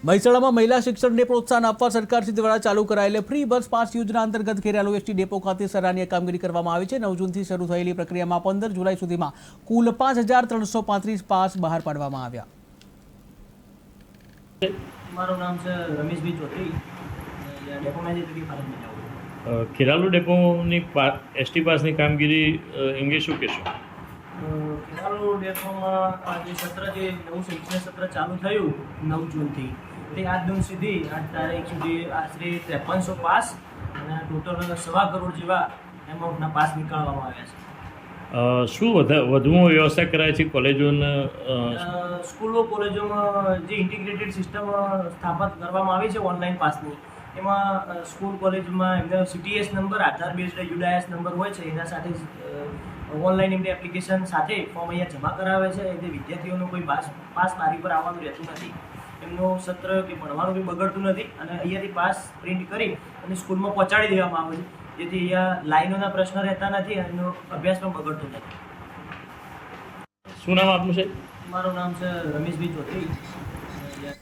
મહેસાણામાં મહિલા શિક્ષણને પ્રોત્સાહન આપવા સરકારશ્રી દ્વારા ચાલુ કરાયેલ ફ્રી બસ પાસ યોજના અંતર્ગત ખેરાલુ એસટી ડેપો ખાતે સરાહનીય કામગીરી કરવામાં આવી છે। 9 જૂનથી શરૂ થયેલી પ્રક્રિયામાં 15 જુલાઈ સુધીમાં કુલ 5335 પાસ બહાર પાડવામાં આવ્યા। મારું નામ છે રમેશભાઈ ચૌધરી, ડેપો મેનેજર તરીકે ફરજ બજાવું। ખેરાલુ ડેપોની એસટી પાસની કામગીરી અંગે શું કહેશો? ખેરાલુ ડેપોમાં આ જે સત્ર જે નવું શૈક્ષણિક સત્ર ચાલુ થયું 9 જૂનથી તે આજ દિન સુધી આજ તારીખ સુધી આશરે 5300 પાસ અને ટોટલ 1.25 કરોડ જેવા એમાઉન્ટના પાસ નીકાળવામાં આવ્યા છે। શું વધુમાં વ્યવસ્થા કરાય છે કોલેજોને? સ્કૂલો કોલેજોમાં જે ઇન્ટિગ્રેટેડ સિસ્ટમ સ્થાપિત કરવામાં આવી છે ઓનલાઈન પાસની, એમાં સ્કૂલ કોલેજમાં એમનો CTS નંબર આધાર બેઝડ UDIS નંબર હોય છે, એના સાથે ઓનલાઈન એમની એપ્લિકેશન સાથે ફોર્મ અહીંયા જમા કરાવે છે। એટલે વિદ્યાર્થીઓનો કોઈ પાસ તારીખ પર આવવાનું રહેતું નથી, એમનું સત્ર કે ભણવાનું બી બગડતું નથી અને અહીંયાથી પાસ પ્રિન્ટ કરી અને સ્કૂલમાં પહોંચાડી દેવામાં આવે છે, જેથી અહીંયા લાઈનોના પ્રશ્ન રહેતા નથી અને એનો અભ્યાસ પણ બગડતો નથી। શું નામ આપનું છે? મારું નામ છે રમેશભાઈ ચૌધરી।